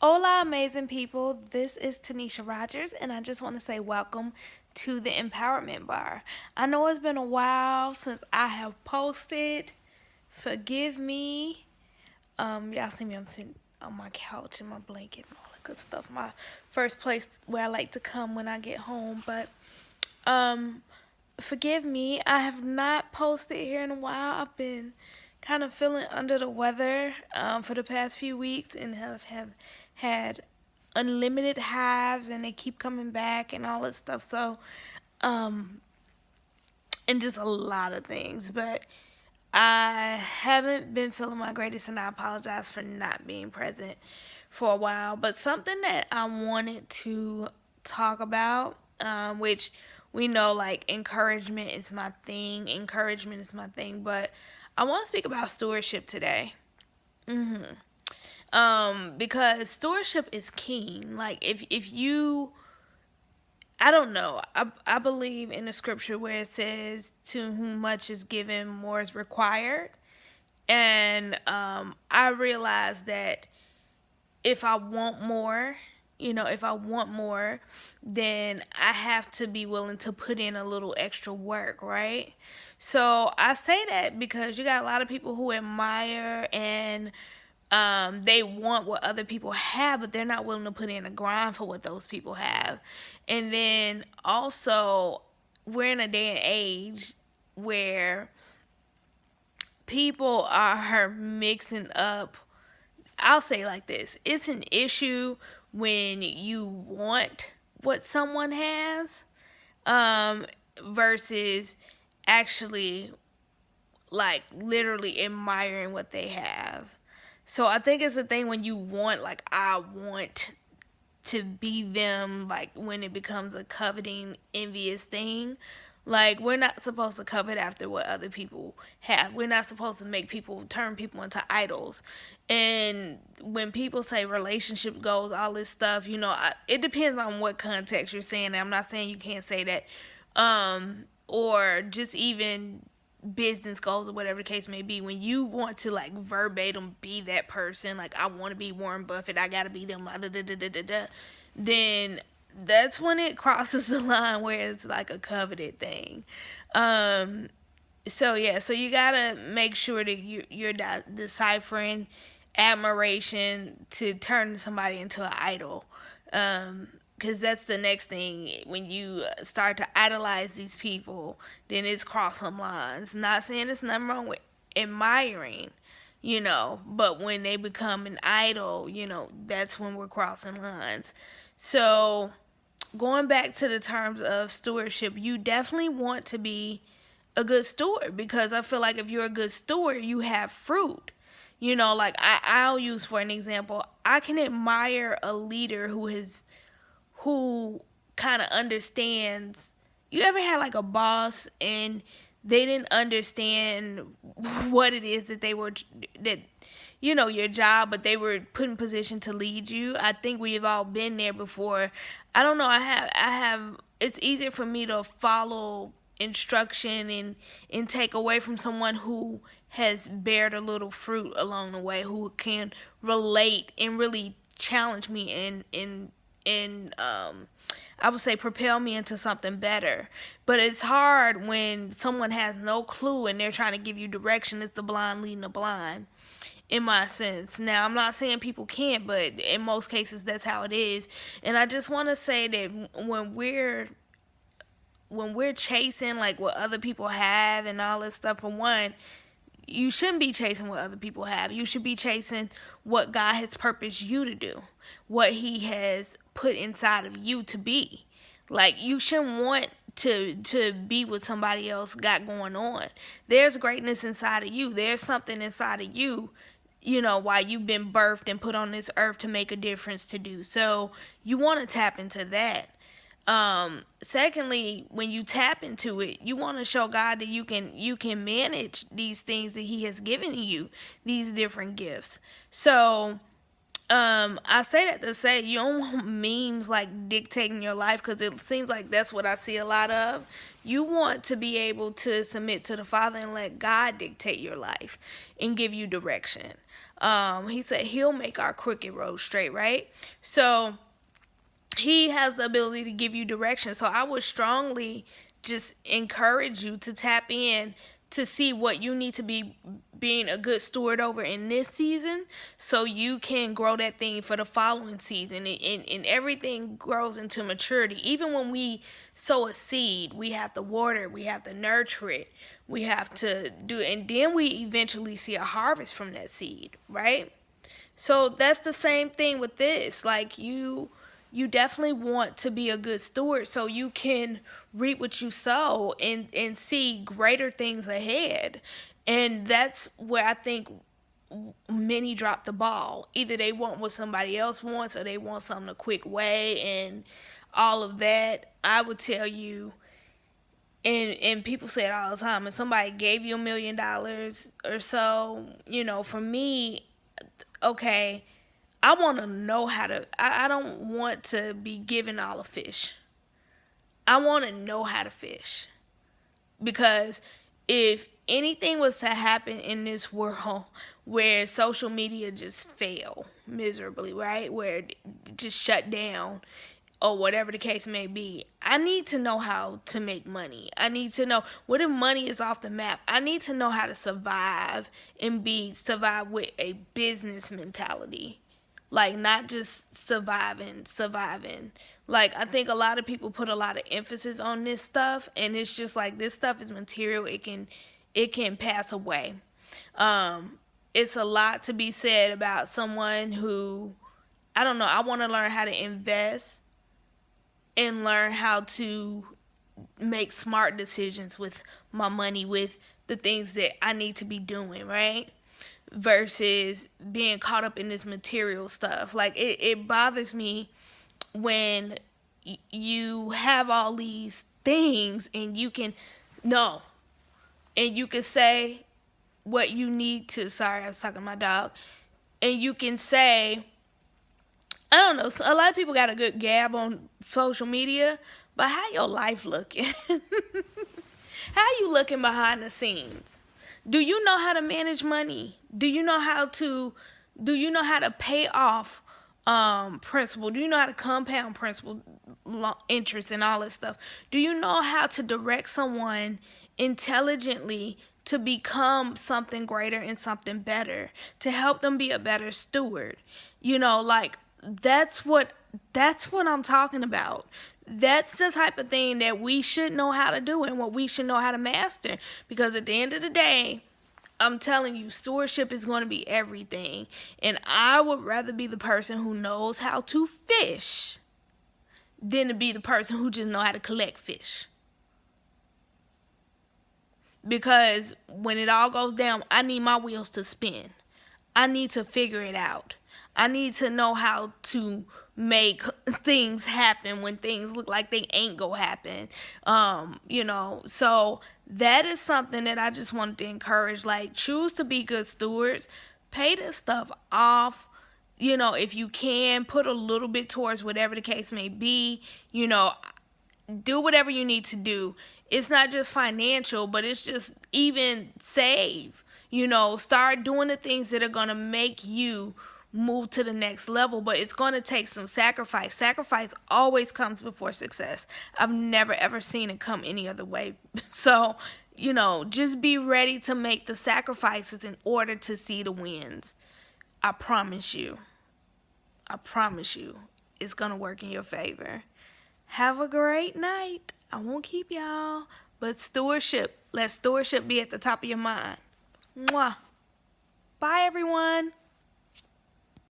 Hola, amazing people. This is Tanisha Rogers, and I just want to say welcome to the Empowerment Bar. I know it's been a while since I have posted. Forgive me. Y'all see me, I'm sitting on my couch in my blanket and all that good stuff. My first place where I like to come when I get home. But um, forgive me. I have not posted here in a while. I've been kind of feeling under the weather for the past few weeks and have had unlimited hives and they keep coming back and all that stuff. So, um, and just a lot of things. But I haven't been feeling my greatest and I apologize for not being present for a while. But something that I wanted to talk about, which we know like encouragement is my thing. Encouragement is my thing. But I want to speak about stewardship today. Because stewardship is king. Like if you, I don't know. I believe in the scripture where it says, "To whom much is given, more is required." And I realized that if I want more, if I want more, then I have to be willing to put in a little extra work, right? So I say that because you got a lot of people who admire and they want what other people have, but they're not willing to put in a grind for what those people have. And then also, we're in a day and age where people are mixing up. I'll say like this: it's an issue when you want what someone has, um, versus actually like literally admiring what they have. So I think it's a thing when you want, like, I want to be them, like when it becomes a coveting, envious thing. Like, we're not supposed to covet after what other people have. We're not supposed to make people turn people into idols. And when people say relationship goals, all this stuff, it depends on what context you're saying. I'm not saying you can't say that. Or just even business goals or whatever the case may be, when you want to like verbatim be that person, like I want to be Warren Buffett, I gotta be them, then that's when it crosses the line where it's like a coveted thing. So yeah, so you gotta make sure that you're deciphering admiration to turn somebody into an idol. Because that's the next thing. When you start to idolize these people, then it's crossing lines. Not saying there's nothing wrong with admiring, but when they become an idol, that's when we're crossing lines. So, going back to the terms of stewardship, you definitely want to be a good steward, because I feel like if you're a good steward, you have fruit. Like I'll use for an example, I can admire a leader who kind of understands. You ever had like a boss and they didn't understand what it is that they were, that your job, but they were put in position to lead you? I think we've all been there before. I don't know. I have. It's easier for me to follow instruction and take away from someone who has bared a little fruit along the way, who can relate and really challenge me and I would say propel me into something better. But it's hard when someone has no clue and they're trying to give you direction. It's the blind leading the blind, in my sense. Now, I'm not saying people can't, but in most cases that's how it is. And I just want to say that when we're chasing like what other people have and all this stuff, for one, you shouldn't be chasing what other people have. You should be chasing what God has purposed you to do, what He has put inside of you to be. Like, you shouldn't want to be what somebody else got going on. There's greatness inside of you. There's something inside of you, why you've been birthed and put on this earth to make a difference, to do. So you want to tap into that. Secondly, when you tap into it, you want to show God that you can manage these things that He has given you, these different gifts. So, I say that to say you don't want memes like dictating your life, because it seems like that's what I see a lot of. You want to be able to submit to the Father and let God dictate your life and give you direction. He said he'll make our crooked road straight, right? So he has the ability to give you direction. So I would strongly just encourage you to tap in to see what you need to be being a good steward over in this season, so you can grow that thing for the following season. And everything grows into maturity. Even when we sow a seed, we have to water it, we have to nurture it, we have to do it, and then we eventually see a harvest from that seed, right? So that's the same thing with this. Like, you definitely want to be a good steward so you can reap what you sow and see greater things ahead. And that's where I think many drop the ball. Either they want what somebody else wants, or they want something a quick way and all of that. I would tell you, and people say it all the time, if somebody gave you $1 million or so, for me, okay, I want to know how to, I don't want to be given all the fish. I want to know how to fish. Because if anything was to happen in this world where social media just fail miserably, right? Where it just shut down or whatever the case may be, I need to know how to make money. I need to know what if money is off the map. I need to know how to survive and survive with a business mentality. Like, not just surviving. Like, I think a lot of people put a lot of emphasis on this stuff, and it's just like, this stuff is material. It can pass away. It's a lot to be said about someone who, I don't know, I want to learn how to invest and learn how to make smart decisions with my money, with the things that I need to be doing, right? Versus being caught up in this material stuff. Like, it bothers me when you have all these things and you can say what you need to. Sorry, I was talking to my dog. And you can say, I don't know, a lot of people got a good gab on social media, but how your life looking? How you looking behind the scenes? Do you know how to manage money? Do you know how to pay off principal? Do you know how to compound principal, interest, and all this stuff? Do you know how to direct someone intelligently to become something greater and something better, to help them be a better steward? Like, that's what I'm talking about. That's the type of thing that we should know how to do and what we should know how to master. Because at the end of the day, I'm telling you, stewardship is going to be everything. And I would rather be the person who knows how to fish than to be the person who just know how to collect fish. Because when it all goes down, I need my wheels to spin. I need to figure it out. I need to know how to make things happen when things look like they ain't gonna happen. So that is something that I just wanted to encourage. Like, choose to be good stewards. Pay this stuff off. If you can, put a little bit towards whatever the case may be. Do whatever you need to do. It's not just financial, but it's just even save. Start doing the things that are gonna make you move to the next level, but it's going to take some sacrifice. Sacrifice always comes before success. I've never ever seen it come any other way. So, just be ready to make the sacrifices in order to see the wins. I promise you, it's going to work in your favor. Have a great night. I won't keep y'all, but stewardship. Let stewardship be at the top of your mind. Mwah. Bye, everyone.